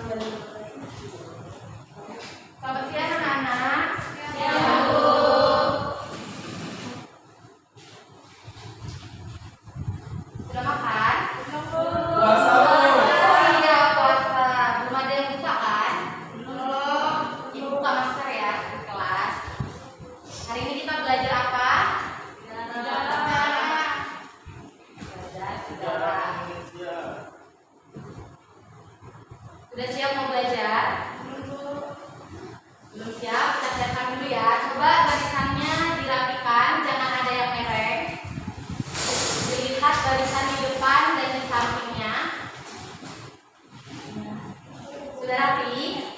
Selamat siang anak-anak. Sudah makan? Puasa. Iya, puasa. Belum ada yang buka kan? Belum. Ibu buka masker ya di kelas. Hari ini kita belajar apa? Belajar sejarah. Sudah siap mau belajar? Belum siap? Kita siapkan dulu ya. Coba barisannya dirapikan, jangan ada yang mereng. Dilihat barisan di depan dan di sampingnya. Sudah rapi?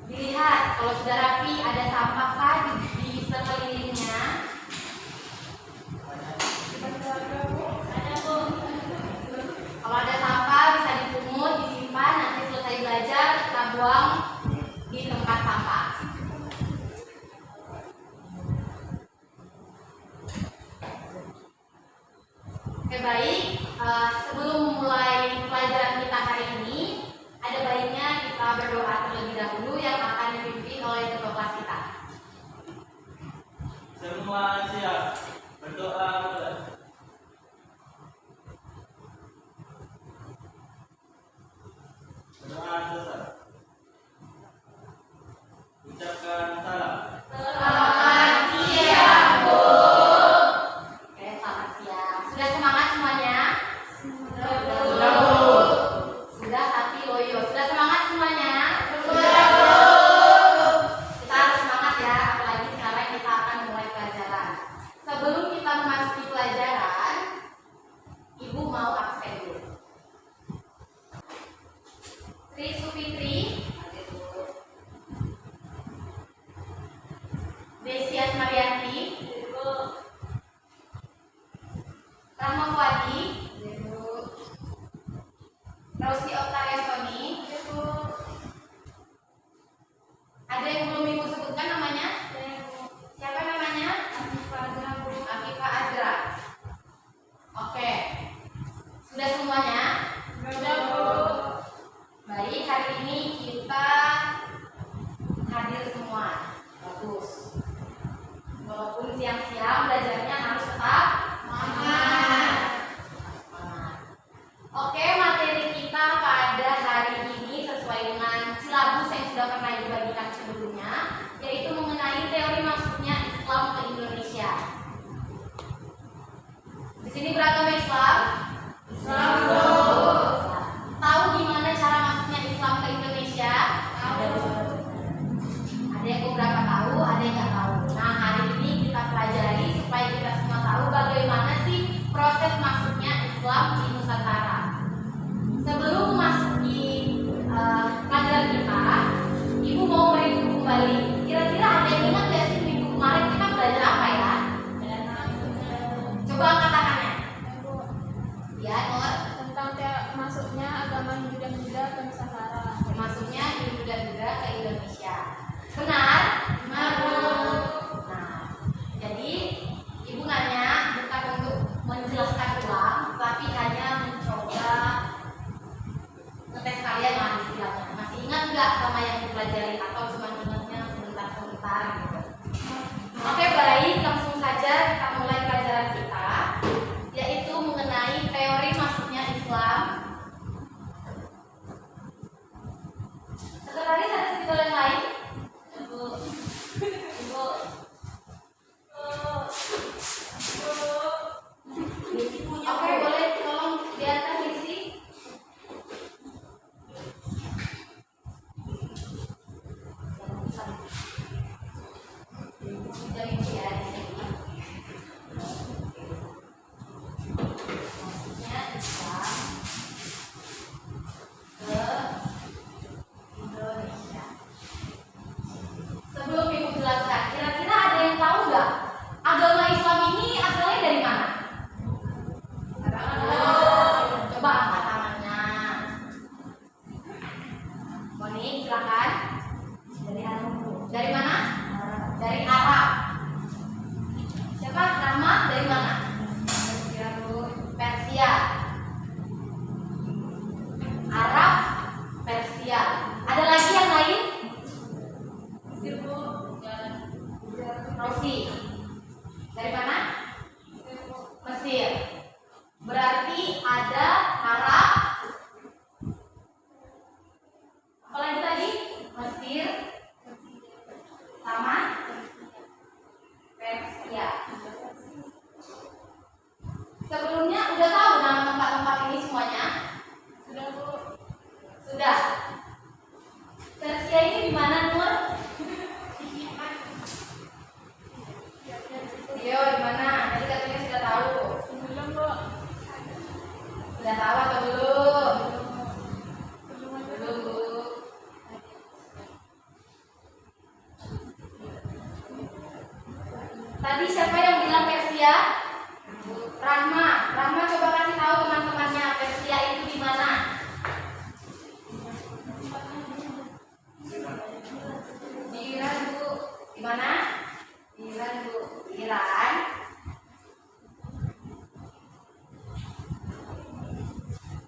Dilihat, kalau sudah rapi ada sampah kan di sekelilingnya? Kalau ada sampah bisa dipungut, disimpan, nanti selesai belajar kita buang di tempat sampah. Oke baik, sebelum memulai pelajaran kita hari ini, ada baiknya kita berdoa terlebih dahulu yang akan dipimpin oleh ketua kelas kita. Semua siap, berdoa mulai. Berdoa selesai. Ucapkan salam. Selamat siang, Bu. Oke, selamat siang. Sudah semangat semuanya? Sudah, Bu. Sudah, tapi loyo. Sudah semangat semuanya? Sudah, Bu. Kita harus semangat ya, apalagi sekarang kita akan mulai pelajaran. Sebelum kita memasuki pelajaran, Ibu mau absen dulu. Sri Supitri, Desi Asmarianti, Rahma Fuadi, Rosi Octavia Tony. Ada yang belum Ibu sebutkan namanya? Siapa namanya? Afifah Azra. Oke. Sudah semuanya? Sudah, Bu. Baik, hari ini kita hadir semua. Bagus. Walaupun siang-siang belajarnya harus tetap semangat. Oke, materi kita pada hari ini sesuai dengan silabus yang sudah pernah dibagikan sebelumnya, yaitu mengenai teori masuknya Islam ke Indonesia. Di sini beragama Islam? Islam. Tahu gimana cara masuknya Islam ke Indonesia? Ada yang beberapa tahu, ada yang nggak tahu. Nah, hari ini kita pelajari supaya kita semua tahu bagaimana sih proses masuknya Islam di Nusantara. Sebelum memasuki pelajaran kita, Ibu mau mereview kembali. Kira-kira ada yang ingat nggak sih minggu kemarin kita belajar apa ya? Coba angkat tangannya. Ya, Nur. Tentang masuknya agama Hindu dan Buddha ke Nusantara. Masuknya Hindu dan Buddha ke Indonesia. Benar? Benar. Nah, jadi Ibu nanya bukan untuk menjelaskan ulang, tapi hanya mencoba ngetes kalian lah istilahnya. Masih ingat nggak sama yang dipelajari atau cuma ingatnya sebentar-sebentar gitu? Oke baik, langsung saja kita mulai pelajaran kita, yaitu mengenai teori masuknya Islam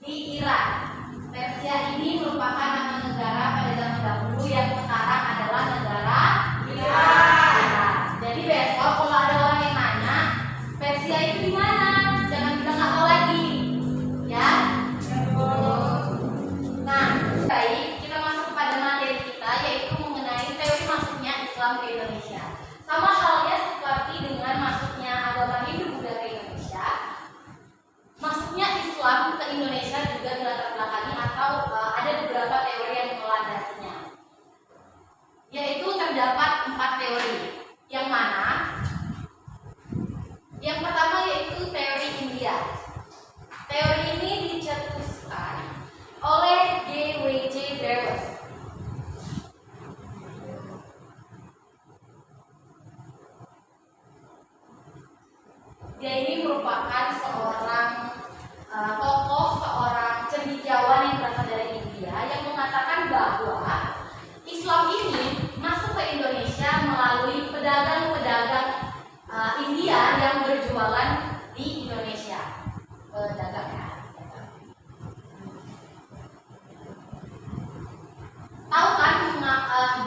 di Iran. Persia ini merupakan nama negara pada zaman dahulu yang sekarang adalah negara Iran. Jadi besok kalau ada orang yang nanya Persia itu di mana, jangan bilang nggak tahu lagi, ya. Nah, baik, kita masuk pada materi kita yaitu mengenai teori masuknya Islam ke Indonesia. Sama halnya seperti dengan masuknya agama Hindu Buddha ke Indonesia, masuknya Islam ke Indonesia juga dilatar belakangi atau ada beberapa teori yang melandasinya. Yaitu terdapat 4 teori. Yang mana? Yang pertama yaitu teori India. Teori ini dicetuskan oleh G.W.J. Drewes. Dia ini merupakan seorang tokoh, seorang cendekiawan yang berasal dari India yang mengatakan bahwa Islam ini masuk ke Indonesia melalui pedagang-pedagang India yang berjualan di Indonesia. Pedagang ya. Tahu kan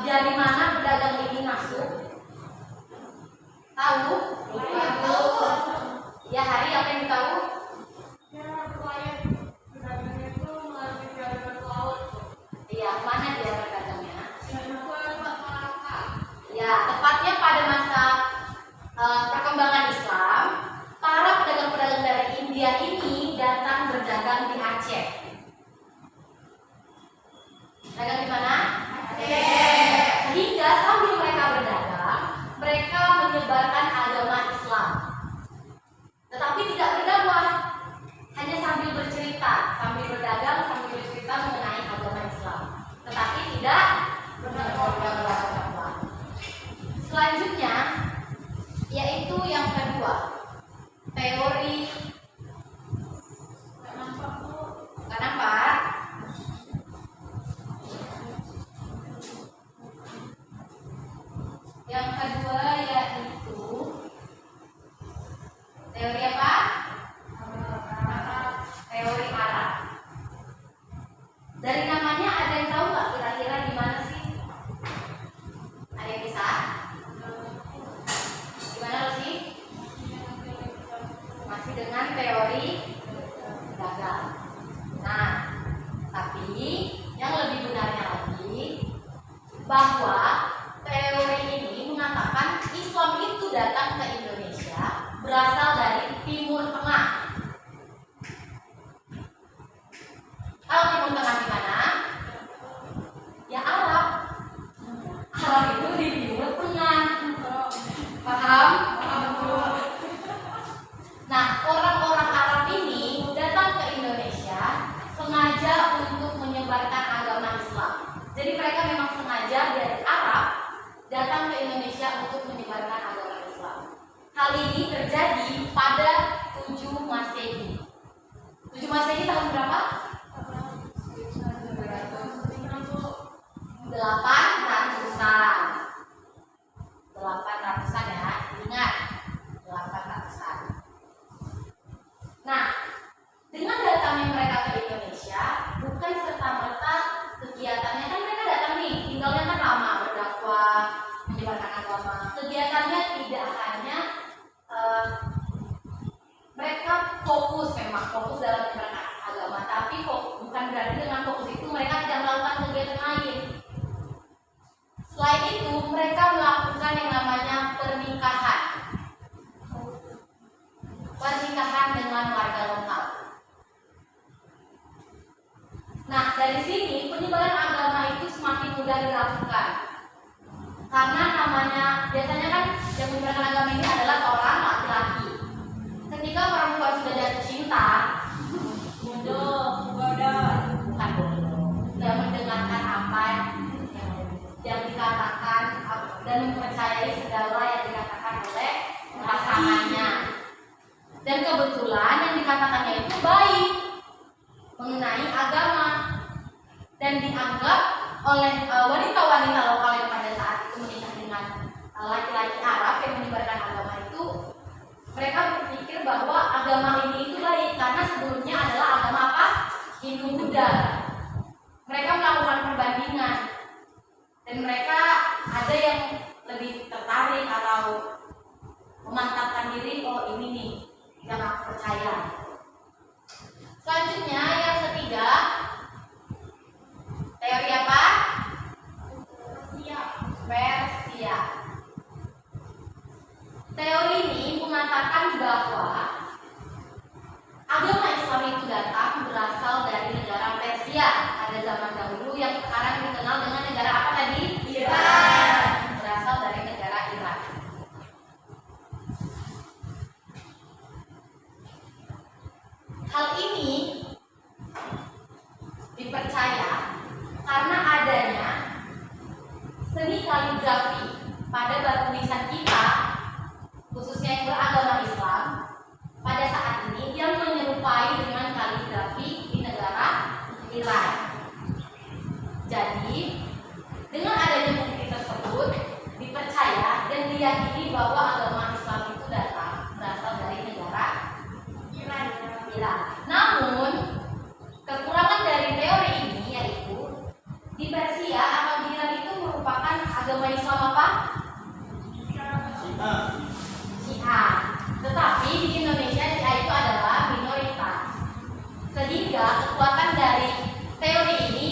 dari mana pedagang ini masuk? Tahu? Ya, Hari apa yang tahu? Iya, mana dia berdagangnya? Ya, tepatnya pada masa perkembangan Islam, para pedagang-pedagang dari India ini datang berdagang di Aceh. Dagang di mana? Aceh. Sehingga sambil mereka berdagang, mereka menyebarkan agama Islam. Tetapi tidak berdakwah, hanya sambil bercerita, sambil berdagang, sambil bercerita mengenai agama Islam. Tetapi tidak berdakwah. Selanjutnya, yaitu yang kedua, teori kenapa? Yang kedua yaitu teori apa? Teori Arab. Dari namanya ada yang tahu nggak kira-kira di mana sih? Ada yang bisa? Gimana lo sih? Masih dengan teori gagal. Nah, tapi yang lebih benarnya lagi bahwa teori ini mengatakan Islam itu datang ke Indonesia berasal dari Timur Tengah. Kalau Timur Tengah di mana? Ya Arab. Arab itu di Timur Tengah. Paham? Nah, orang-orang Arab ini datang ke Indonesia sengaja untuk menyebarkan agama Islam. Jadi mereka memang sengaja dari Arab datang ke Indonesia untuk menyebarkan agama Islam. Hal ini terjadi pada 7 Masehi. 7 Masehi tahun berapa? 800-an. 800-an ya, ingat 800-an. Nah, dengan datangnya mereka ke Indonesia, bukan serta-merta kegiatannya, kan mereka datang nih, tinggalnya kan lama, berdakwah, menyebarkan agama. Kegiatannya tidak hanya mereka fokus dalam menyebarkan agama, tapi bukan berarti dengan fokus itu mereka tidak melakukan kegiatan lain. Selain itu, mereka melakukan yang namanya pernikahan dengan warga lokal. Nah, dari sini penyebaran agama itu semakin mudah dilakukan. Karena biasanya kan yang menyebarkan agama ini adalah seorang laki-laki. Ketika perempuan sudah jatuh cinta, dia mendengarkan apa yang dikatakan dan mempercayai segala yang dikatakan oleh pasangannya. Dan kebetulan yang dikatakannya itu baik mengenai agama dan dianggap oleh wanita-wanita lokal yang pada saat itu menikah dengan laki-laki Arab yang menyebarkan agama itu, mereka berpikir bahwa agama ini itu baik karena sebelumnya adalah agama apa? Hindu-Buddha. Mereka melakukan perbandingan dan mereka ada yang lebih tertarik atau memantapkan diri, oh ini nih yang aku percaya. Selanjutnya yang ketiga, teori apa? Persia. Teori ini mengatakan bahwa agama Islam itu datang berasal dari negara Persia pada zaman dahulu yang sekarang dikenal dengan negara apa tadi? Iran. Berasal dari negara Iran. Hal ini dipercaya karena adanya seni kaligrafi pada batu nisan kita, khususnya yang beragama Islam, pada saat ini yang menyerupai dengan kaligrafi di negara Iran. Jadi, dengan adanya bukti tersebut, dipercaya dan diyakini bahwa agama Islam itu datang berasal dari negara Iran. Namun, kekurangan dari teori ini yaitu di Persia atau di Iran itu merupakan agama Islam apa? Syiah. Tetapi di Indonesia Syiah itu adalah minoritas. Sehingga kekuatan dari teori ini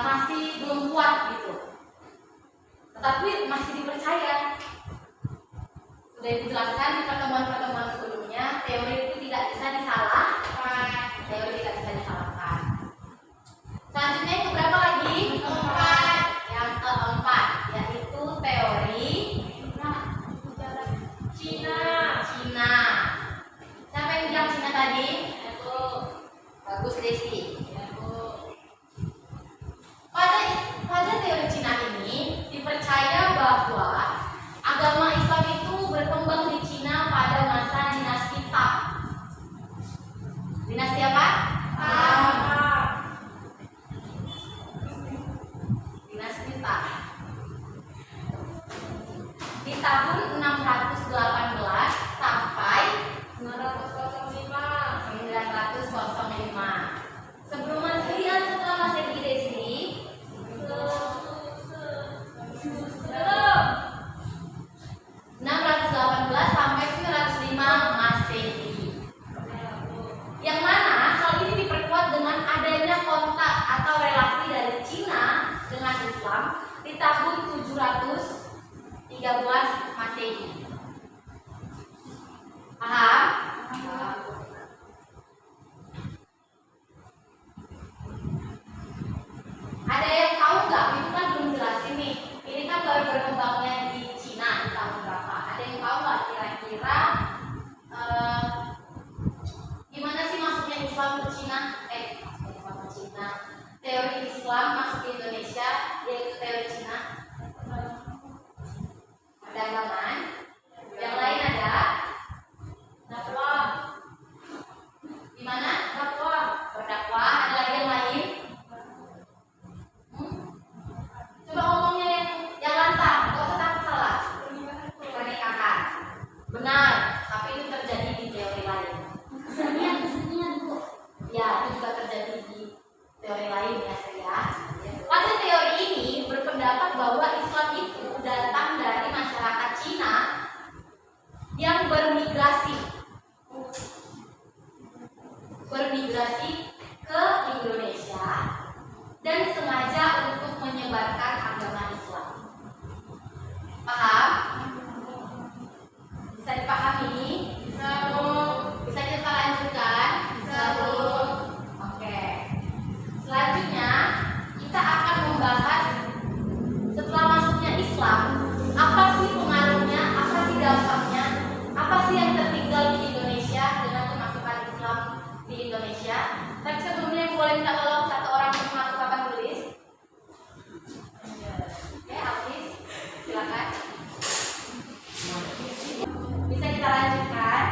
masih belum kuat gitu. Tetapi masih dipercaya. Sudah dijelaskan di pertemuan-pertemuan sebelumnya, teori itu tidak bisa disalahkan. Teori tidak bisa disalahkan. Selanjutnya yang keberapa lagi? Yang keempat, yaitu teori Cina. Siapa yang bilang Cina tadi? Aku. Bagus Desi. Pada teori Cina ini dipercaya bahwa agama Islam itu berkembang di Cina pada masa dinasti Tang. Dinasti apa? Dinasti Tang. Di tahun 618 sampai 905. Sebelum Masehi, setelah Masehi Desi? 618 sampai 905 Masehi. Yang mana hal ini diperkuat dengan adanya kontak atau relasi dari Cina dengan Islam di tahun 713 Masehi. Paham? Ada yang tahu nggak? Itu kan belum jelasin nih. Ini kan baru berkembangnya di Cina di tahun berapa? Ada yang tahu nggak kira-kira gimana sih masuknya Islam ke Cina? Islam ke Cina. Teori Islam masuk ke Indonesia, yaitu teori Cina. Perdagangan. Yang lain ada dakwah. Gimana? Berdakwah. Ada lagi yang lain? Coba ngomongnya yang lantang, nggak usah takut salah. Pernikahan. Benar, tapi itu terjadi di teori lain. Kesenian Bu. Ya, itu juga terjadi di teori lain ya saya. Pada teori ini berpendapat bahwa Islam itu datang dari masyarakat Cina yang bermigrasi ke Indonesia dan sengaja untuk menyebarkan agama Islam. Paham? Bisa dipahami? Bisa kita lanjutkan? Oke. Selanjutnya kita akan membahas setelah masuknya Islam, apa sih pengaruhnya, apa sih dampaknya, apa sih yang tertinggal di Indonesia dengan kemasukan Islam di Indonesia. Tapi sebelumnya boleh minta tolong satu orang untuk masuk papan tulis. Oke, Hafiz, silakan. Bisa kita lanjutkan?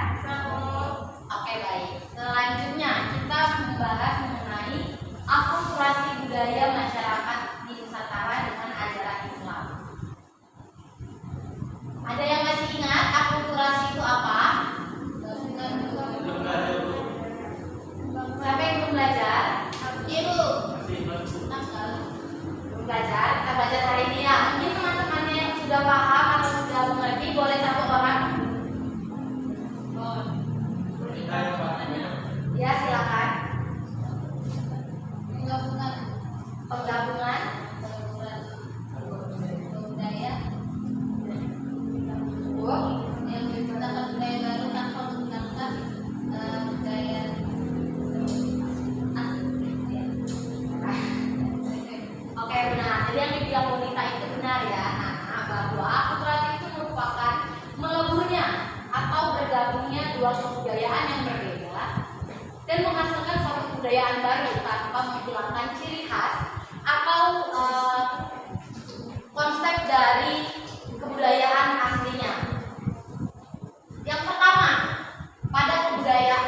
Oke, baik. Selanjutnya kita membahas mengenai akulturasi budaya masyarakat di Nusantara dengan ajaran Islam. Ada yang masih ingat akulturasi itu apa? Belum ada, Bu. Siapa yang belum belajar? bilang bonita itu benar ya, bahwa akulturasi itu merupakan meleburnya atau bergabungnya dua kebudayaan yang berbeda dan menghasilkan suatu kebudayaan baru tanpa menghilangkan ciri khas atau konsep dari kebudayaan aslinya. Yang pertama, pada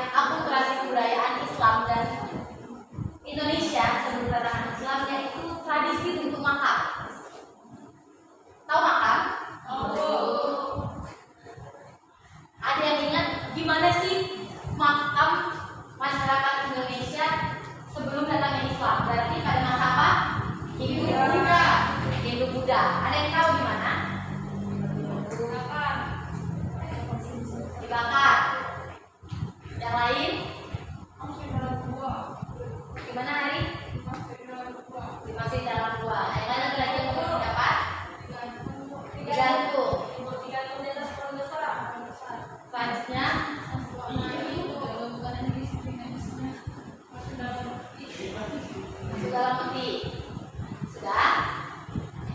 akulturasi kebudayaan Islam dan Indonesia sebelum kedatangan Islam, yaitu tradisi untuk makam. Tahu makam? Ada yang ingat gimana sih makam masyarakat Indonesia sebelum datangnya Islam? Berarti pada masa apa? Hindu-Buddha. Hindu-Buddha. Ada yang tahu gimana? Dibakar. Yang lain? Gimana Hari? Dimasukin dalam gua. Yang lain lagi yang mau pendapat? Digantung. Selanjutnya masuk dalam peti. Sudah?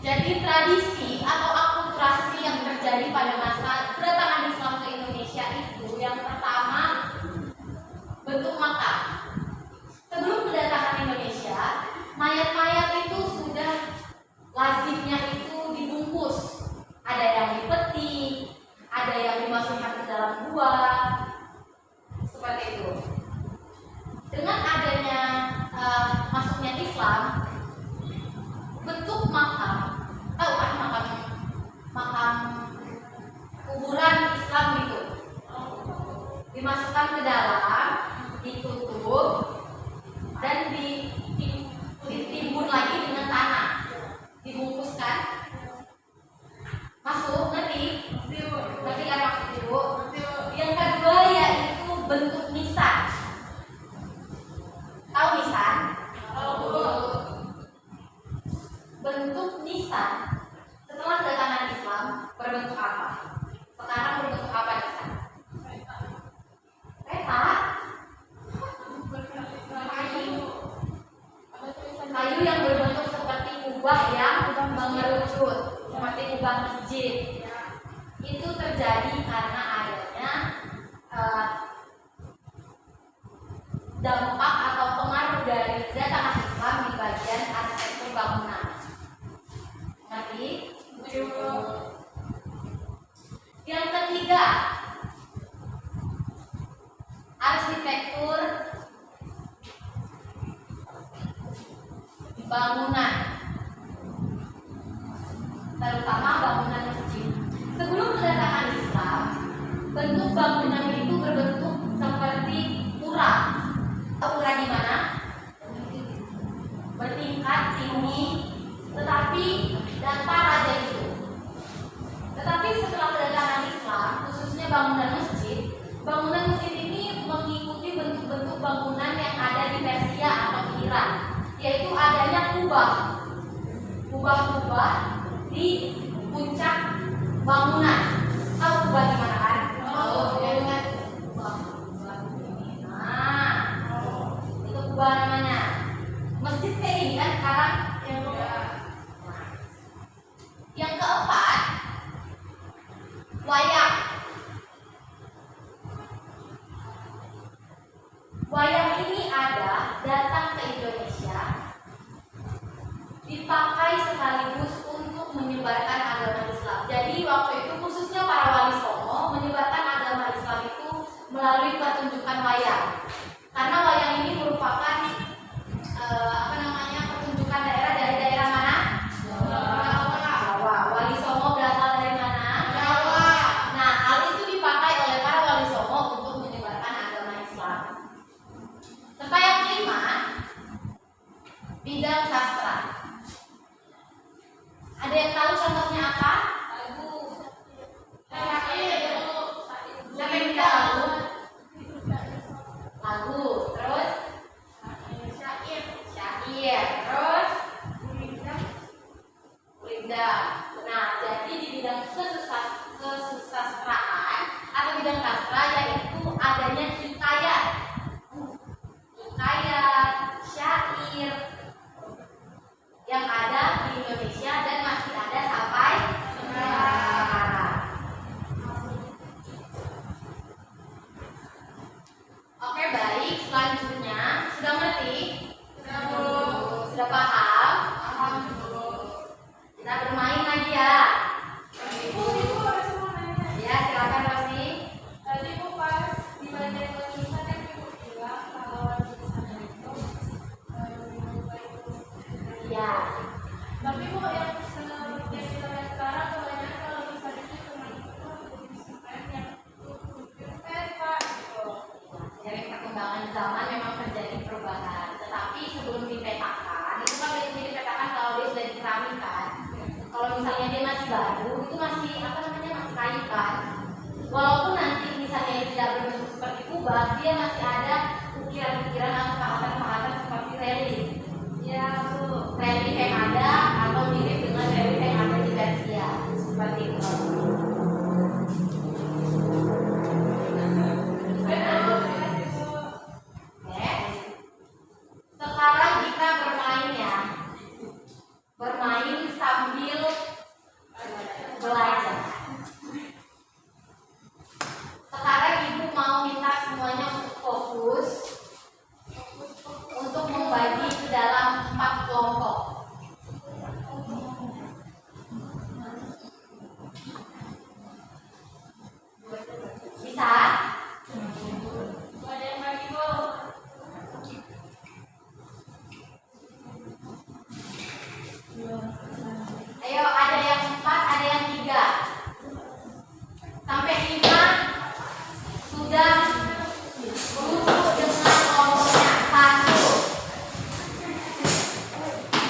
Jadi tradisi atau akulturasi yang terjadi pada masa kedatangan Islam ke Indonesia itu yang pertama bentuk makam. Sebelum kedatangan Indonesia, mayat-mayat itu sudah lazimnya itu dibungkus. Ada yang di peti, ada yang dimasukkan ke dalam gua, seperti itu. Dengan adanya masuknya Islam, bentuk makam, tahu kan makam kuburan Islam itu, dimasukkan ke dalam, ditutup dan ditimbun lagi dengan tanah, dibungkuskan. Masuk, ngerti? Ngerti kan maksud Ibu? Yang kedua yaitu bentuk nisan. Tahu nisan? Bentuk nisan setelah kedatangan Islam berbentuk apa? Sekarang berbentuk apa nisan? Peta? Kayu yang berbentuk seperti kubah yang mengerucut, seperti kubah masjid. Itu terjadi karena adanya dampak atau pengaruh dari kedatangan Islam di bagian arsitektur bangunan. Ngerti? Yang ketiga, arsitektur bangunan, terutama bangunan masjid. Sebelum kedatangan Islam, bentuk bangunan itu berbentuk seperti pura. Pura di mana? Bertingkat tinggi, tetapi datar aja itu. Tetapi setelah kedatangan Islam, khususnya bangunan masjid ini mengikuti bentuk-bentuk bangunan yang ada di Persia atau Iran, yaitu adanya kubah-kubah di puncak bangunan. Tahu kubah di mana kan? Itu kubah namanya. Masjid kayak ini kan sekarang. Yang keempat, wayang. Wayang ini datang ke Indonesia, dipakai sekaligus untuk menyebarkan agama Islam. Jadi waktu itu khususnya para wali songo menyebarkan agama Islam itu melalui pertunjukan wayang. Karena wayang ini merupakan pertunjukan daerah dari daerah mana? Jawa. Wali songo berasal dari mana? Jawa. Nah, hal itu dipakai oleh para wali songo untuk menyebarkan agama Islam. Serta yang kelima, bidang sastra. Ada yang tahu contohnya apa? Siapa yang bisa lagu? Lagu, terus syair, terus Linda. Nah, jadi di bidang kesusastraan atau bidang sastra yaitu adanya hikayat, syair yang ada di Indonesia Sudah paham? Paham, Bu. Kita bermain lagi ya. Ibu, ada semua nanya. Ya, silakan Rosi. Tadi Bu pas di bagian tulisan yang Ibu bilang kalau tulisannya itu Ya. tapi Bu yang seperti yang kita lihat sekarang kebanyakan kalau tulisannya cuma itu tulisan yang Pak gitu. Dari perkembangan zaman memang terjadi perubahan. Tetapi sebelum dipetakan, itu kan biasanya dipetakan kalau dia sudah dikeramik kan. Kalau misalnya dia masih baru, itu masih apa namanya masih kayu kan. Walaupun nanti misalnya dia tidak berbentuk seperti kubah, dia masih ada ukiran-ukiran atau pahatan-pahatan seperti relief. Ya, Bu. Relief yang ada atau mirip dengan relief yang ada di Persia seperti itu. Oke. Sekarang kita bermain ya. Bermain sambil belajar. Sekarang Ibu mau minta semuanya untuk fokus untuk membagi ke dalam 4 kelompok. Bisa? Ada yang bagi, Bu. Ayo, ada yang 4, ada yang 3. Sampai 5 sudah menuju dengan kelompoknya. 1,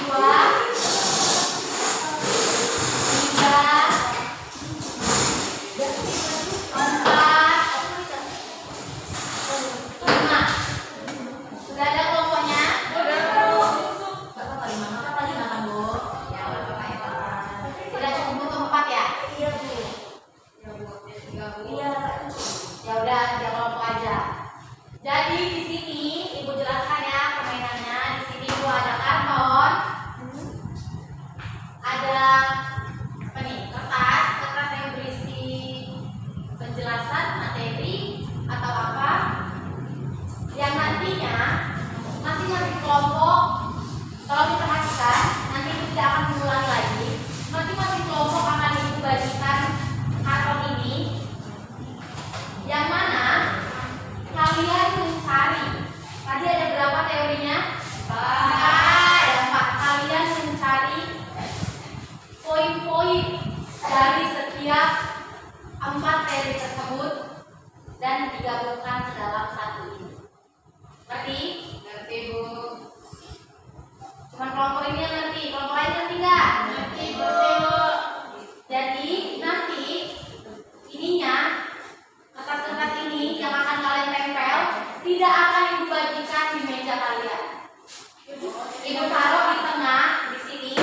2, 3, 4, 5. Sudah ada kelompoknya? Bapak kali mana? Bapak kali mana, Bu? Ya, Bapak kali mana? Tidak cukup untuk 4 ya? Iya, Bu. Iya. Ya udah, 3 kelompok aja. Jadi di sini Ibu jelaskan ya permainannya. Di sini Ibu ada karton, ada apa nih? Kertas yang berisi penjelasan materi atau apa yang nantinya masing-masing kelompok kalau diperhatikan nanti itu tidak akan diulangi lagi. Masing-masing kelompok akan Ibu bagikan karton ini yang mana kalian mencari. Tadi ada berapa teorinya? 4. Ada 4. Kalian mencari poin-poin dari setiap 4 teori tersebut dan digabungkan ke dalam satu ini. Ngerti? Ngerti, Bu. Cuman kelompok ini yang ngerti, kelompok lain ngerti nggak? Ngerti, Bu. Jadi nanti ininya kertas-kertas ini yang akan kalian tempel tidak akan Ibu bagikan di meja kalian. Ibu taruh di tengah di sini.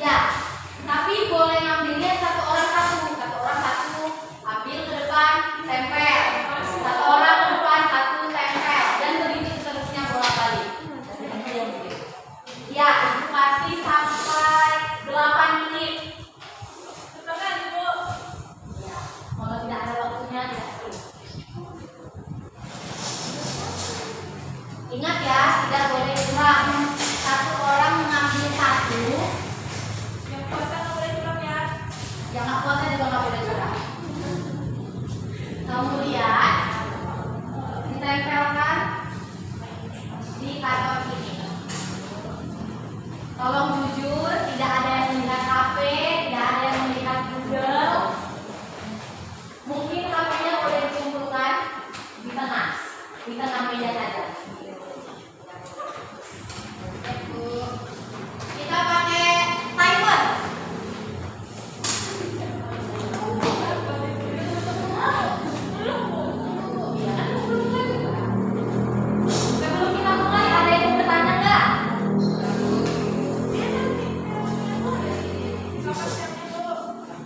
Ya, tapi boleh ngambilnya satu orang satu, ambil ke depan, tempel. Satu orang ke depan, satu tempel, dan begitu seterusnya bolak-balik. Ya, Ibu kasih sampai 8 menit. Cepetan, Bu. Ya, kalau tidak ada waktunya tidak perlu. Ingat ya, tidak boleh curang. Satu orang mengambil satu, Yang puasa nggak boleh curang ya. yang nggak puasa juga nggak boleh curang. Kemudian ditempelkan di karton ini. Tolong jujur, tidak ada yang melihat HP, tidak ada yang melihat Google. Mungkin HP-nya boleh dikumpulkan di tengah meja saja. Kita pakai timer. Sebelum kita mulai, ada yang bertanya nggak?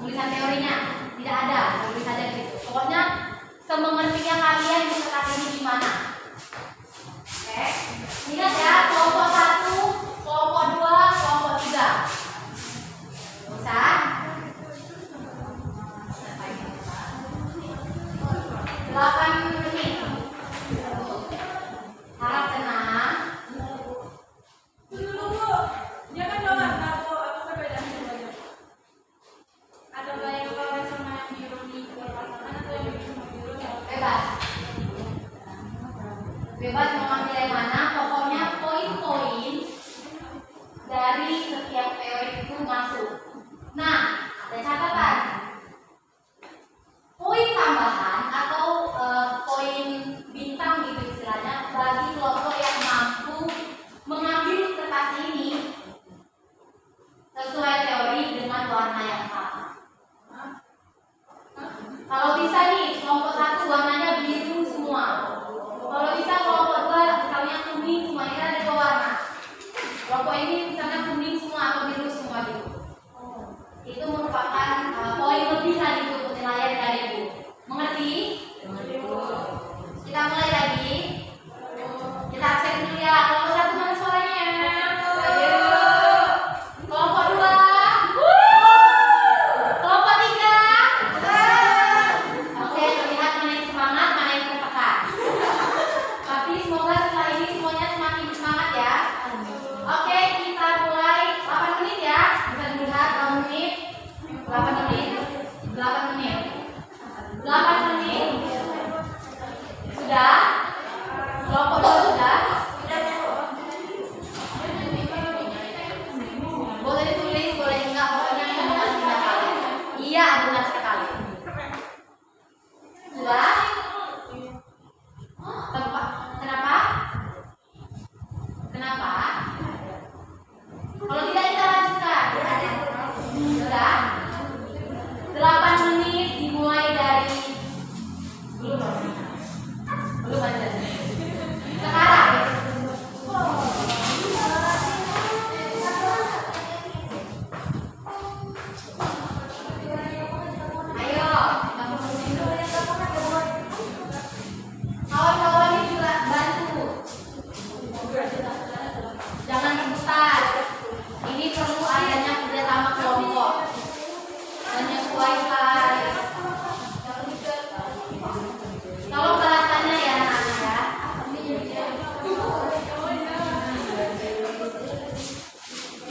Tulisan teorinya tidak ada, tulis saja gitu. Pokoknya semengertinya kalian di saat ini gimana? Bebas mau ambil yang mana, pokoknya poin-poin dari setiap teori itu masuk. Nah, ada catatan. Poin tambahan atau poin bintang gitu istilahnya bagi kelompok yang mampu mengambil kertas ini sesuai teori dengan warna yang sama. Kalau bisa nih kelompok 1 warnanya biru semua. Kalau bisa kelompok 2 misalnya kuning semuanya ada 2 warna. Kelompok ini misalnya kuning semua atau biru semua gitu. Itu merupakan poin lebih lagi untuk penilaian dari Ibu. Mengerti? Kita mulai lagi. Kita absen dulu ya. Kelompok 1 mana suaranya? Ayo. Kelompok 2. Kelompok 3. Oke, terlihat mana yang semangat, mana yang tertekan. Tapi semoga setelah ini semuanya semakin semangat ya. Oke, kita mulai 8 menit ya. Bisa dilihat 8 menit. 8 menit. 8 menit. 8 menit. Sudah? Kelompok 2 sudah? Boleh ditulis, boleh enggak, pokoknya yang benar sekali. Iya, benar sekali. Sudah? Kenapa? Kenapa? Kalau tidak kita lanjutkan. Sudah? 8 menit dimulai dari belum aja. Sekarang. Ayo. Kawan-kawan ini juga bantu. Jangan rebutan. Ini perlu adanya kerjasama kelompok. Menyesuaikan. Kalau bahasanya ya anak-anak ya.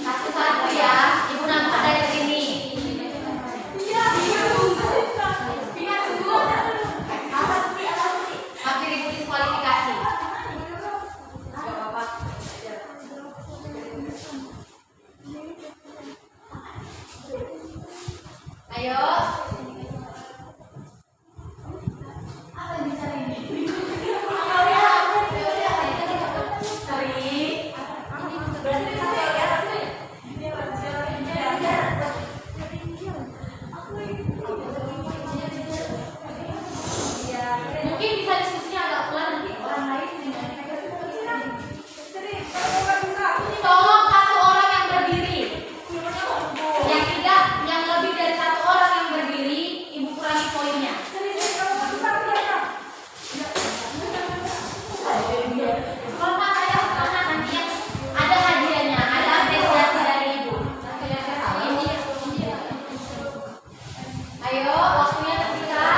Satu-satu ya. Ibu nampak dari sini. Hampir ibu diskualifikasi. Ayo. Apa yang bicara ini? Mungkin bisa diskusinya agak pelan nanti orang lain. Tolong 1 orang yang berdiri. Yang tidak, yang lebih dari 1 orang yang berdiri, ibu kurangi poinnya. Kalau nggak ada semangat nanti ada hadiahnya, ada apresiasi dari ibu. Ayo, waktunya tersisa.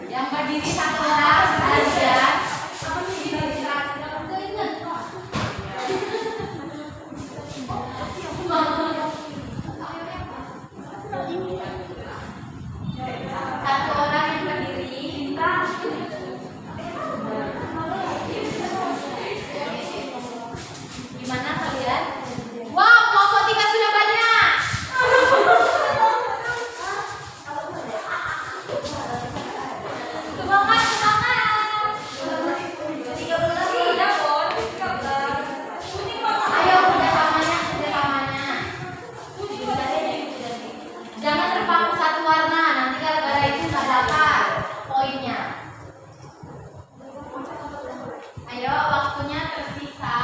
Yang berdiri 1 orang saja. Satu orang yang berdiri. Gimana kalian? Wow, kelompok 3 sudah banyak. Semangat, semangat. Ayo kerjasamanya, kerjasamanya. Jangan terpaku 1 warna, nanti gara-gara itu nggak dapat poinnya. Ayo, waktunya tersisa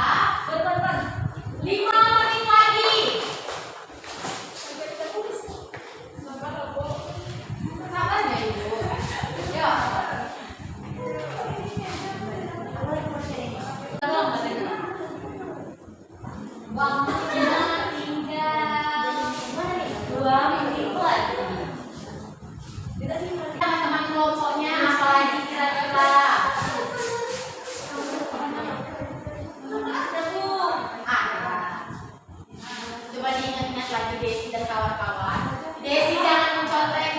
5 menit lagi. Sabar ya ibu. Yuk. Tolong katanya. Waktunya tinggal 2 menit lagi. Teman-teman kelompoknya apalagi kira-kira? Coba diingat-ingat lagi Desi dan kawan-kawan. Desi jangan mencontek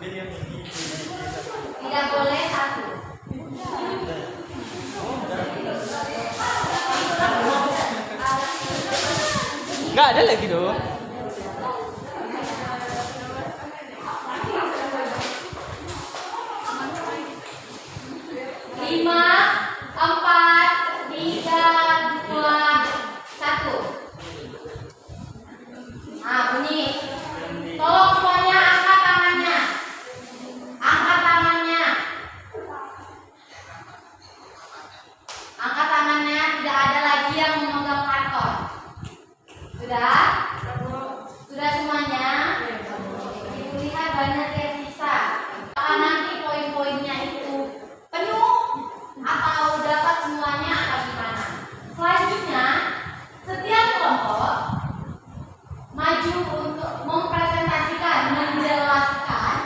Tidak boleh satu. Nggak ada lagi dong. 5, 4, 3, 2, 1. Nah, bunyi. Tolong semuanya angkat tangannya. Angkat tangannya. Angkat tangannya, tidak ada lagi yang memegang karton. Sudah? Sudah semuanya? Ibu lihat banyak yang sisa. Apakah nanti poin-poinnya itu penuh atau dapat semuanya atau gimana? Selanjutnya, setiap kelompok maju untuk mempresentasikan, menjelaskan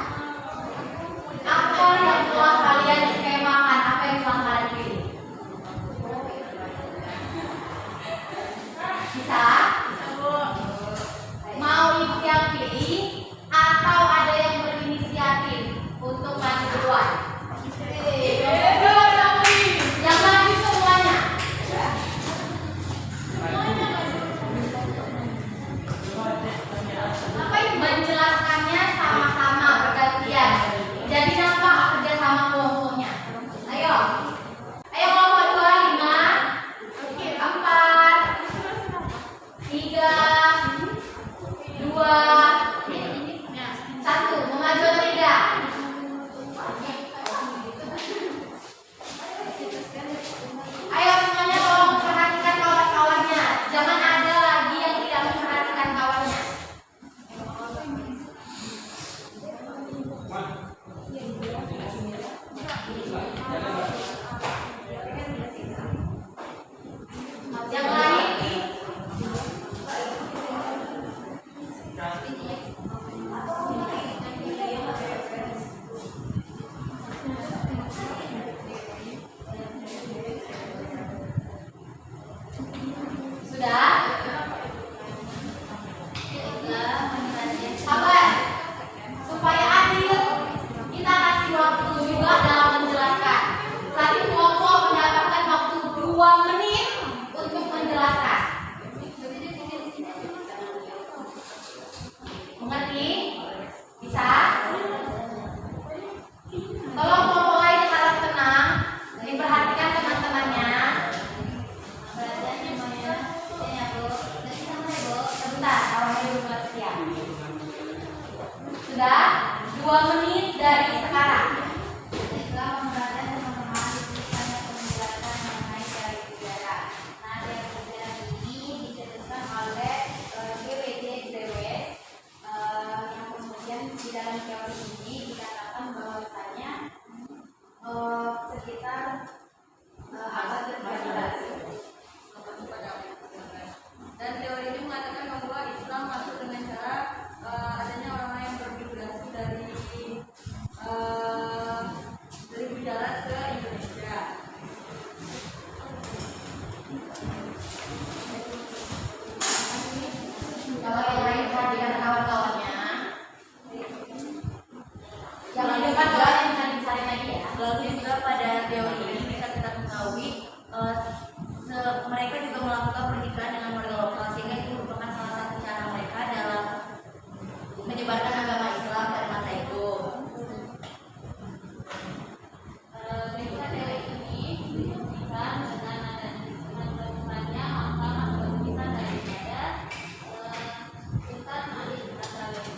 apa yang telah kalian skemakan, apa yang telah kalian pilih. Bisa? Mau ibu yang pilih atau ada yang berinisiatif untuk maju duluan? Yang maju semuanya. Menjelaskannya sama-sama bergantian. Jadi nampak kerjasama kelompoknya. Ayo. Ayo kelompok 2, 5, 4, 3, 2, 1. Mau maju atau tidak? Ayo semuanya tolong perhatikan kawan-kawannya. Jangan ada lagi yang tidak memperhatikan kawannya. Yang lain sudah? Sabar. Supaya adil, kita kasih waktu juga dalam menjelaskan. Satu kelompok mendapatkan waktu 2 menit untuk menjelaskan. Mengerti? Bisa? Tolong kelompok lain harap tenang. Jadi perhatikan teman-temannya. Sebentar, kawan dulu siap. Sudah 2 menit dari sekarang. Setelah memperhatikan teman-teman diskusinya penjelasan mengenai teori udara. Nah, teori udara ini dicetuskan oleh GWD Grewes, yang kemudian di dalam teori ini dikatakan bahwasanya sekitar abad ke-14. Dan teori ini mengatakan bahwa Islam masuk dengan cara adanya orang-orang yang bermigrasi dari Gujarat ke Indonesia. Kalau yang lain perhatikan kawan-kawannya, jangan dekat doang yang bisa dicari lagi ya. Lalu juga pada teori ini bisa kita ketahui mereka juga melakukan pernikahan dengan warga lokal, sehingga itu merupakan salah satu cara mereka dalam menyebarkan agama Islam pada masa itu. Berikut teori ini dibuktikan dengan temuannya maka masuk kita daripada Sultan Ali bin Asalim.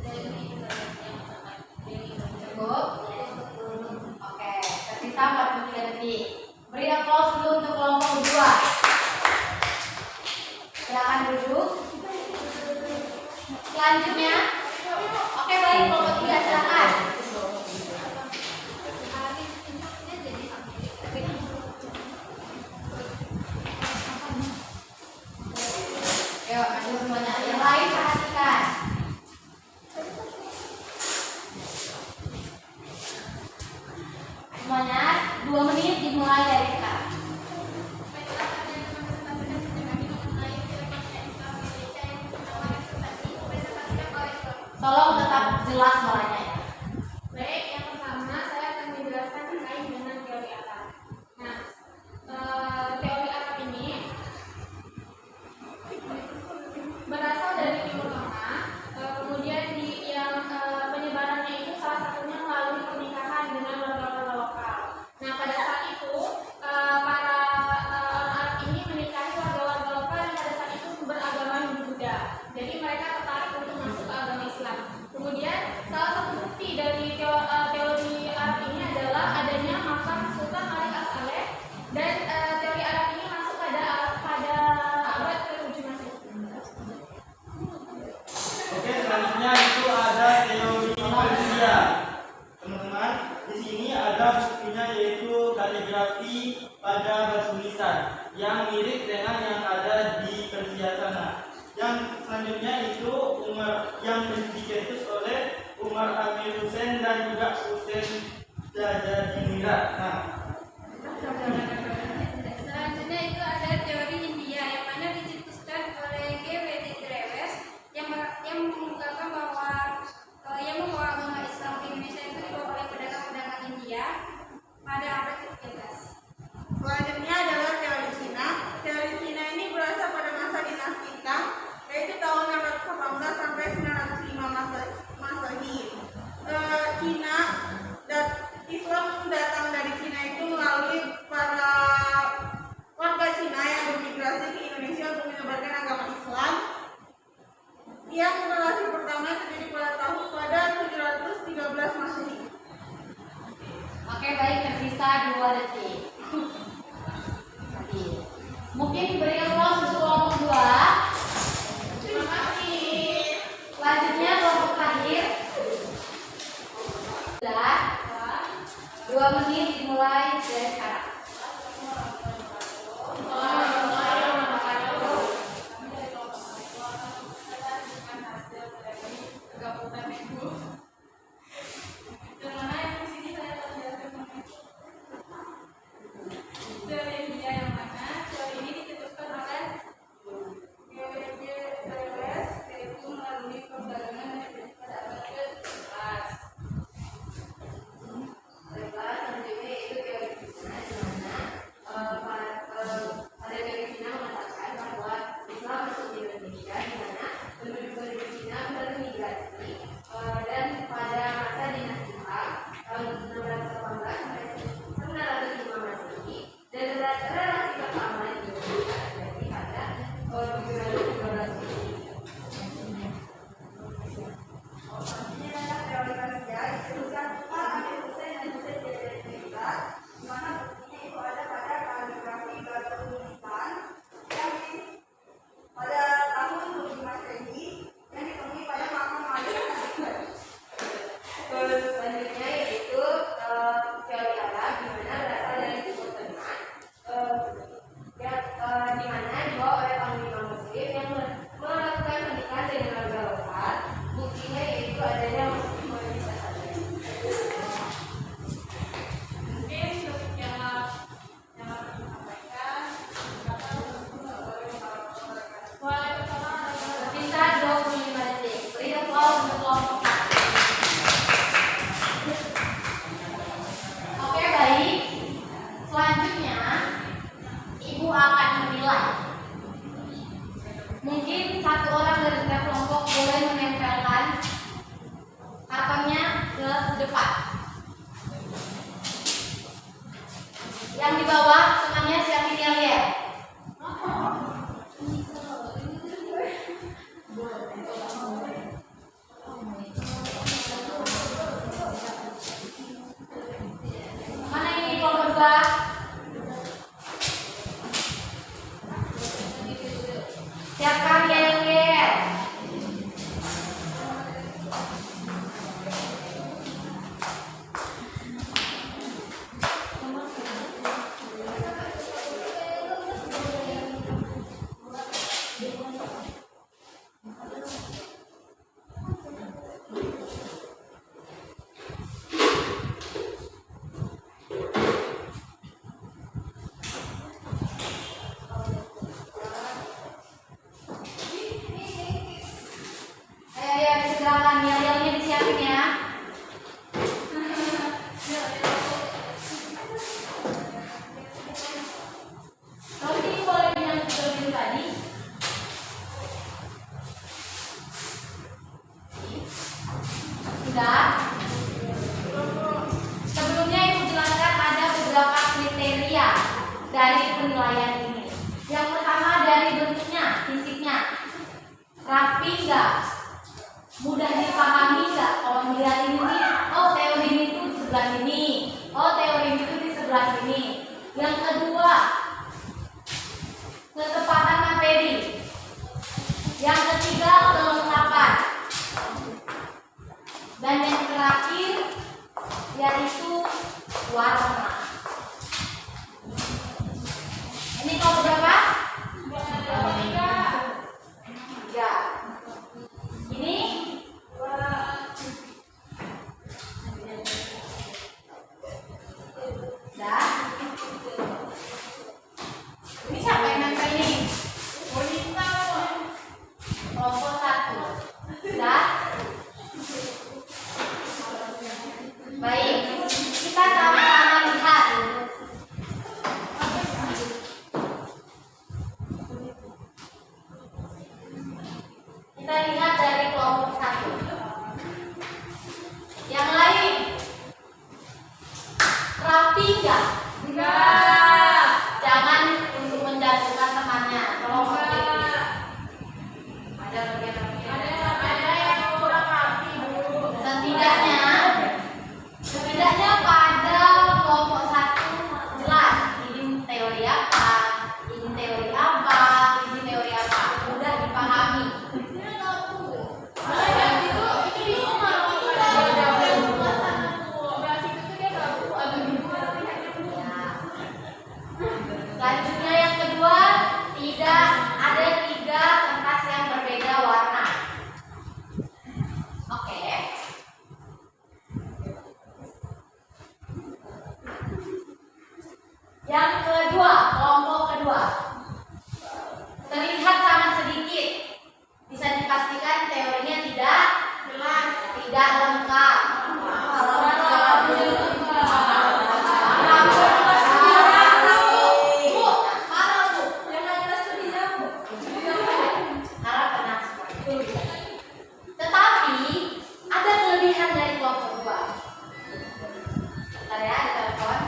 Teori ini juga yang sangat cukup. Oke, tersisa 43 detik. Beri aplaus dulu untuk kelompok 2. Silakan duduk. Selanjutnya, oke baik kelompok 3 silakan. Ayo, maju semuanya. Yang lain perhatikan. Semuanya 2 menit dimulai dari sekarang. Tolong tetap jelas suaranya ya. selanjutnya itu ada teori Persia. Teman-teman, di sini ada bukunya yaitu kaligrafi pada batu nisan yang mirip dengan yang ada di Persia sana. Yang selanjutnya itu yang dicetus oleh Umar Amir Hussein dan juga Hussein Jajadiningrat. Nah, Selanjutnya itu ada teori India yang mana dicetuskan oleh G.W.D. Drewes yang mengungkapkan bahwa yang membawa agama Islam ke Indonesia itu dibawa oleh pedagang-pedagang India pada abad ke-13. Selanjutnya adalah teori Cina. Teori Cina ini berasal pada masa dinasti Tang, yaitu tahun 618 sampai 905 Masehi. Cina dan Islam datang dari Cina itu melalui para warga Cina yang bermigrasi ke Indonesia untuk menyebarkan agama Islam. Yang generasi pertama terjadi pada 713 Masehi. Oke, baik, tersisa 2 detik. Mungkin berikan ruang untuk kelompok 2. Terima kasih. Selanjutnya kelompok terakhir. Sudah 2 menit dimulai dari sekarang. Teori India yang mana teori ini dicetuskan oleh G.W.D. Drewes yaitu melalui perdagangan yang terjadi pada abad ke-11. Selanjutnya itu teori Cina, di mana pada teori Cina mengatakan bahwa Islam masuk di Indonesia, di mana penduduk Cina bermigrasi dan pada masa dinasti Tang tahun 618 sampai 905 Masehi, dan relasi pertama itu terjadi pada 713 Masehi. Ini adalah teori Persia dicetuskan Umar Amir Hussein dan Hussein Jajadiningrat, di mana buktinya itu ada pada kaligrafi batu nisan yang pada tahun 7 Masehi yang ditemui pada makam Malik Al-Akbar. Selanjutnya yaitu teori Arab, di mana berasal dari Timur Tengah, di mana dibawa oleh panglima Muslim yang melakukan pernikahan dengan warga lokal. Buktinya yaitu adanya mayoritas saja. Mungkin untuk yang harus disampaikan Waalaikumsalam. Tersisa 25 detik. Beri aplaus untuk kelompok 1. Oke, baik. Selanjutnya, Ibu akan menilai. Mungkin satu orang dari setiap kelompok boleh menempelkan kartonnya ke depan. Yang di bawah temannya siapin yel-yel. Mana ini kelompok 2? Siapkan yel-yel. Ayo, disegerakan yel-yelnya disiapin ya. Kalau ini boleh yang terlebih tadi. Sudah. Sebelumnya Ibu jelaskan ada beberapa kriteria dari penilaian ini. Yang pertama dari bentuknya, fisiknya. Rapi enggak? Mudah dipahami enggak? Kalau melihat ini nih, oh teori ini tuh di sebelah sini. Oh teori ini tuh di sebelah sini. Yang kedua, ketepatan materi. Yang ketiga, kelengkapan. Yang kedua, kelompok kedua. Terlihat sangat sedikit. Bisa dipastikan teorinya tidak jelas, tidak lengkap. Tetapi ada kelebihan dari kelompok kedua. Bentar ya, ada telepon.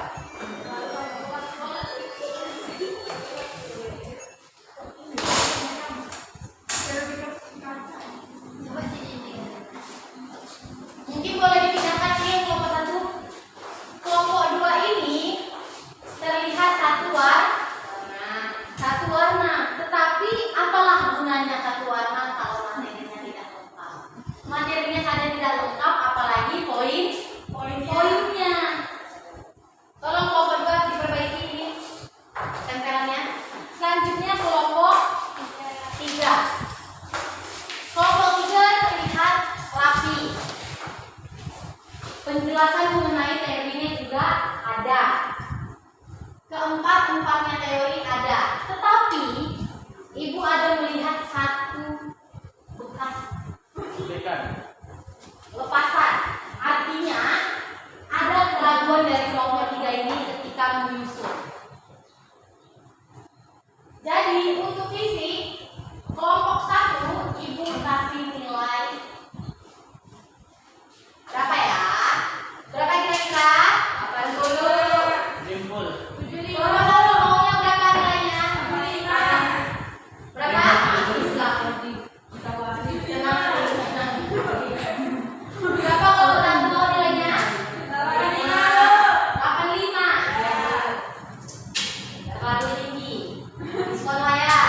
Mungkin boleh dipindahkan nih kelompok satu. Kelompok dua ini terlihat satu warna. Tetapi apalah gunanya satu warna kalau materinya tidak lengkap? Materinya saja tidak lengkap, apalagi poinnya. Tolong kelompok dua diperbaiki ini tempelannya. Selanjutnya kelompok tiga. Kelompok tiga terlihat rapi. Penjelasan mengenai teorinya juga ada. Keempat-empatnya teori ada. Tetapi Ibu ada melihat satu bekas lepasan. Artinya ada keraguan dari kelompok tiga ini ketika menyusun. Jadi untuk fisik kelompok satu Ibu kasih nilai berapa ya? Berapa kira-kira? 80. Jempol. Kalau tahu maunya berapa nilainya? 75. Berapa? Berapa kalau satu mau nilainya? 85. Terlalu tinggi. Diskon saya.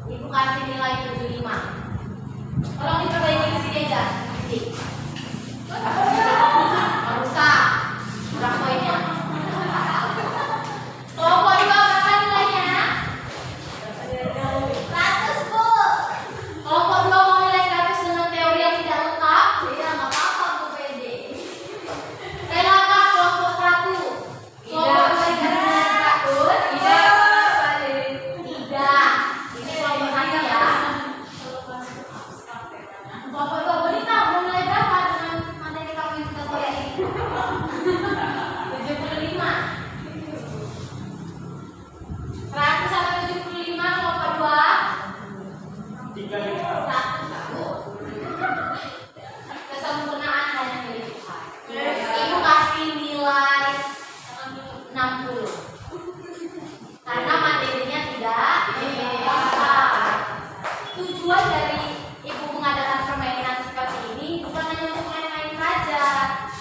Ibu kasih nilai 75. Tolong diperbaiki di sini aja. Rusak. Berapa poinnya? Kelompok dua berapa nilainya? 100, Bu. Kelompok dua mau nilai 100 dengan teori yang tidak lengkap? Iya, nggak apa-apa, Bu PD. Relakah kelompok satu? Kelompok dua dikasih nilai 100? Tidak. Ini kelompok satu ya. Kelompok dua boleh tahu mau nilai berapa dengan materi kamu yang kita kuliah ini? 75. 100 sampai 75 kelompok dua. 35. 1. Kesempurnaan hanya milik Tuhan. Ibu kasih nilai 60. Karena materinya tidak lengkap. Tujuan dari Ibu mengadakan permainan seperti ini bukan hanya untuk main-main saja,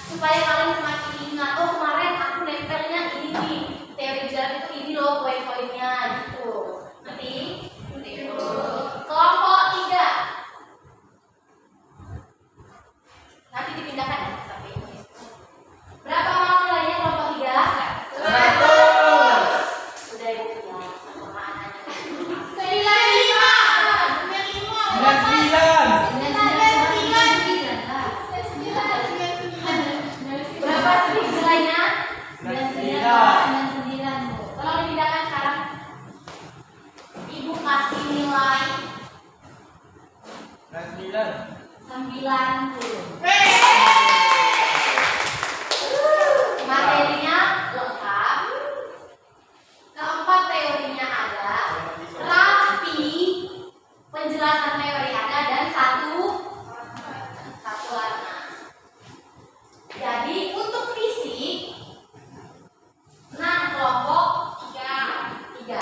supaya kalian semakin ingat, oh kemarin aku nempelnya ini nih, teori jarak itu ini loh poin-poinnya gitu. Ngerti? Kelompok 3. Nanti dipindahkan ya sampai ini. Berapa mau nilainya kelompok 3? 100. Sudah Ibu punya sempurnaan hanya 95. Berapa sih nilainya? 99. Tolong dipindahkan sekarang. Ibu kasih nilai 90. Materinya lengkap. Keempat teorinya ada. Rapi. Penjelasan teori ada dan satu warna. Jadi untuk fisik 6 kelompok 3.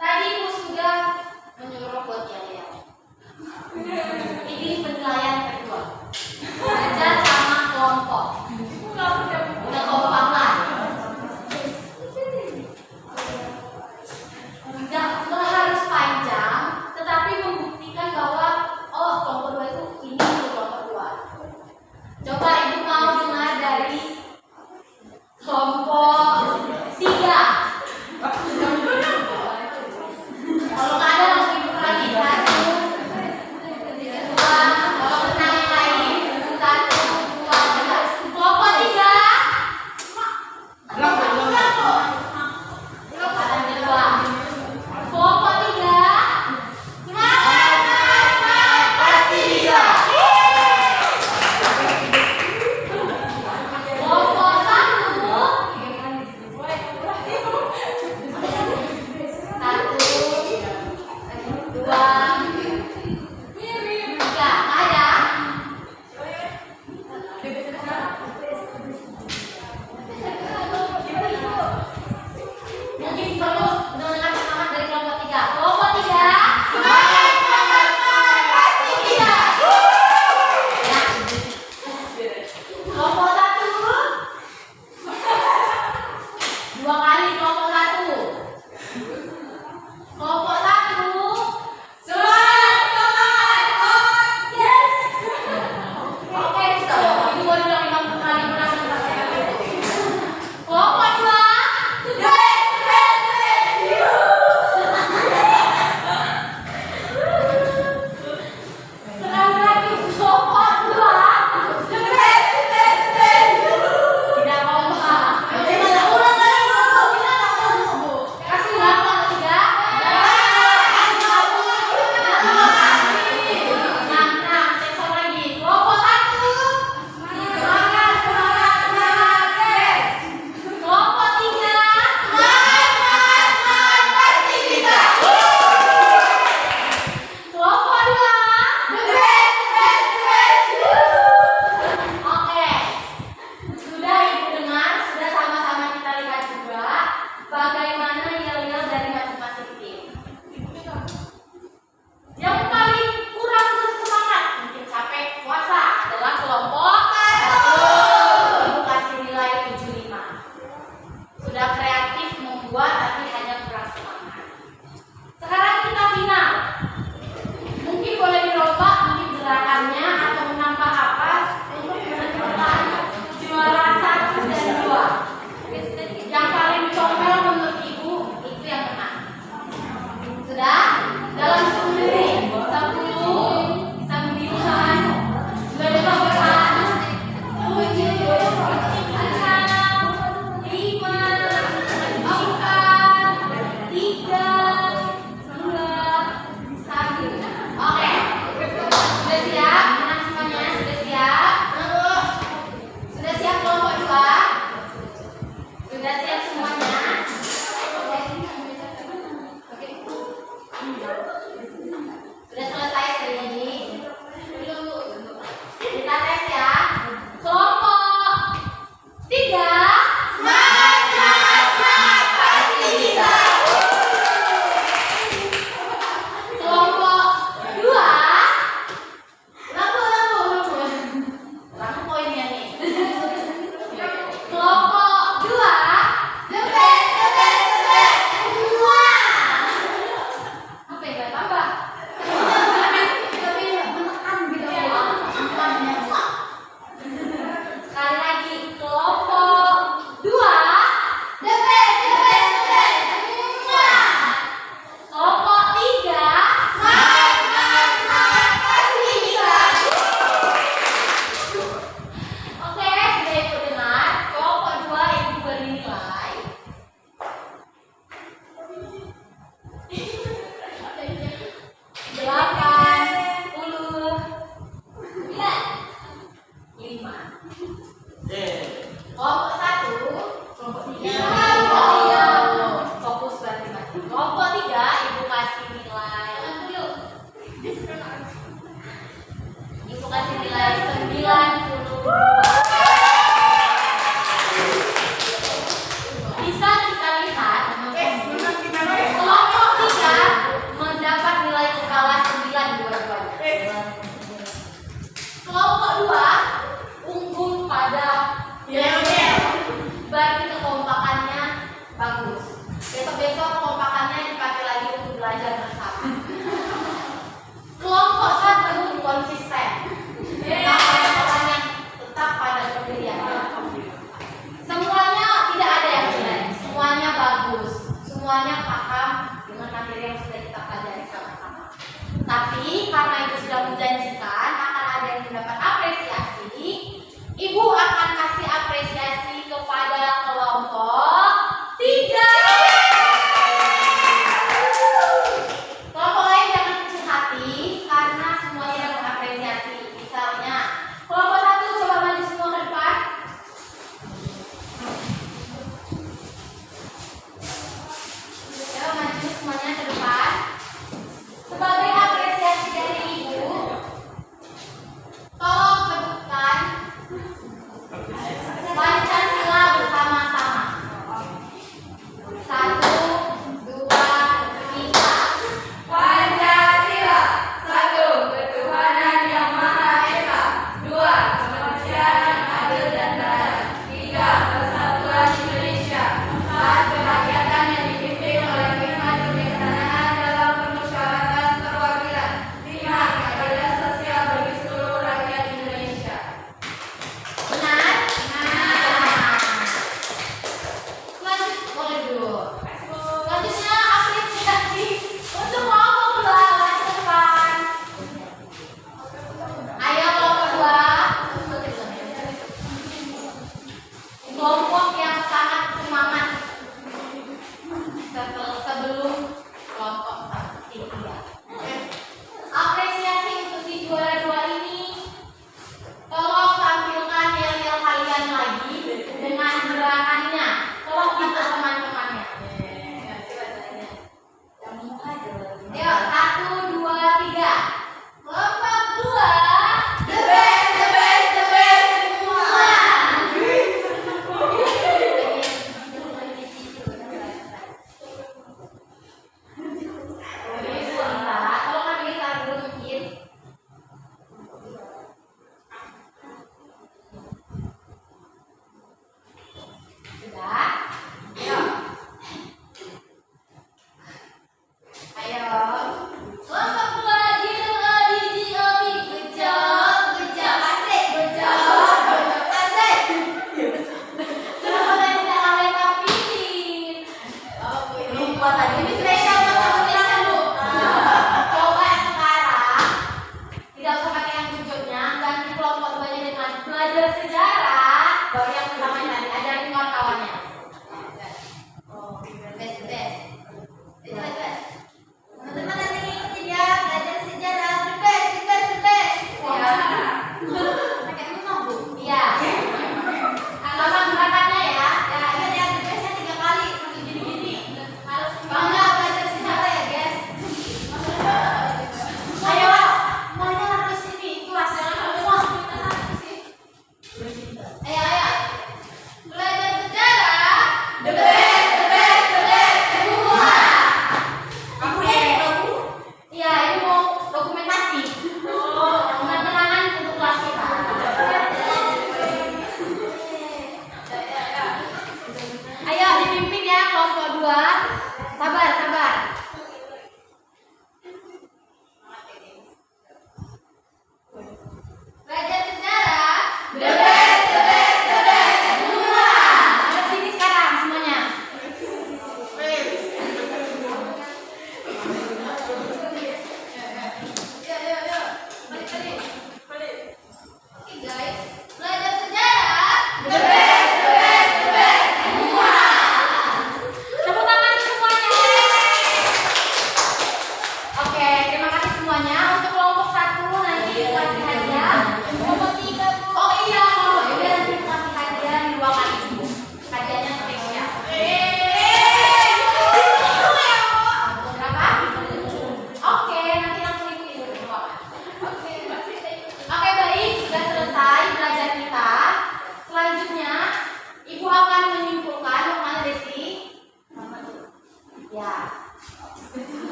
Tadi Ibu sudah menyuruh buat lihat. Ini penilaian kedua.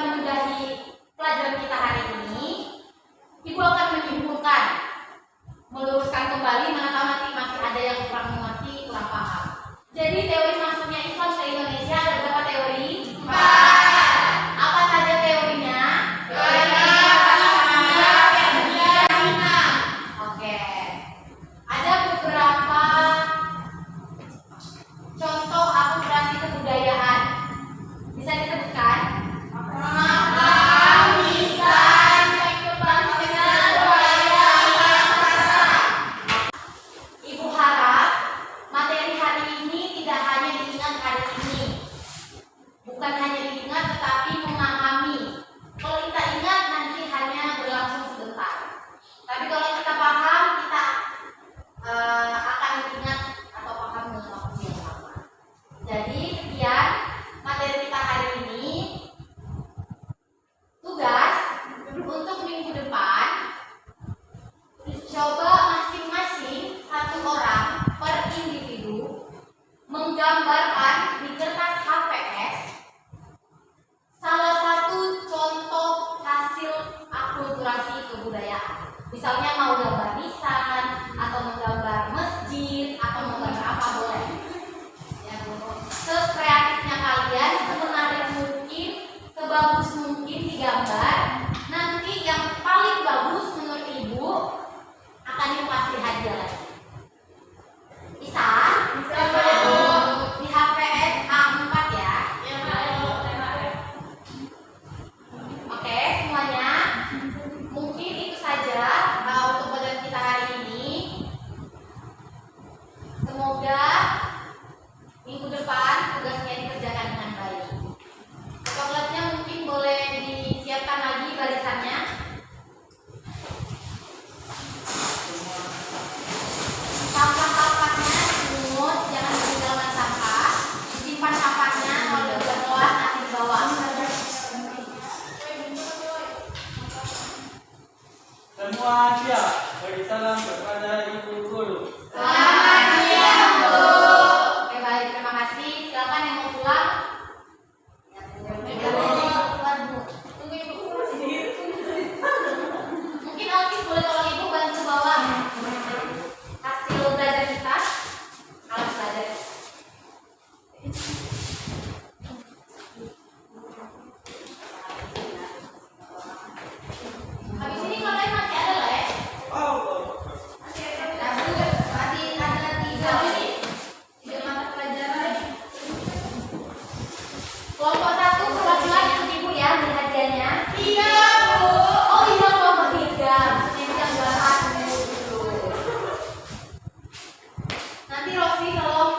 menyudahi pelajaran kita hari ini, Ibu akan menyimpulkan, meluruskan kembali mana tahu nanti masih ada yang kurang mengerti, kurang paham. Jadi teori masuknya Islam ke Indonesia ada berapa teori? 4. Apa saja teorinya? Oke. Ada beberapa contoh akulturasi kebudayaan. Bisa disebutkan? Ibu harap materi hari ini tidak hanya diingat hari ini, bukan hanya diingat tetapi memahami. Kalau kita ingat nanti hanya berlangsung sebentar, tapi kalau kita paham kita akan ingat atau paham dengan waktu yang lama. Jadi sekian materi kita hari ini. Tugas untuk minggu depan, coba masing-masing satu orang per individu menggambarkan di kertas HVS salah satu contoh hasil akulturasi kebudayaan. Misalnya mau gambar nisan atau menggambar masjid atau menggambar apa boleh. Ya, sekreatifnya kalian, semenarik mungkin, sebagus mungkin digambar. Nanti yang paling bagus menurut Ibu akan dikasih hadiah lagi. Bisa? Di HVS A4 ya. Oke, semuanya. Mungkin itu saja untuk pelajaran kita hari ini. Semoga minggu depan tugasnya dikerjakan dengan baik. Coklatnya mungkin boleh disiapkan lagi barisannya. Sampah-sampahnya dipungut, jangan ditinggalkan sampah. Disimpan sampahnya, kalau udah keluar nanti dibawa. Semua siap. Beri salam kepada Ibu Guru. Selamat siang, Bu. Oke, baik, terima kasih. Silakan yang mau pulang. Mungkin Alkis boleh tolong Ibu bantu bawa hasil belajar kita. Alat belajar. Habis ini kalian masih ada les? Masih ada 3 menit. 3 mata pelajaran. Kelompok 1 perwakilan yang Ibu ya, beri hadiahnya. Iya, Bu. Oh iya, kelompok 3. Maksudnya jam 21 gitu. Nanti Rosi tolong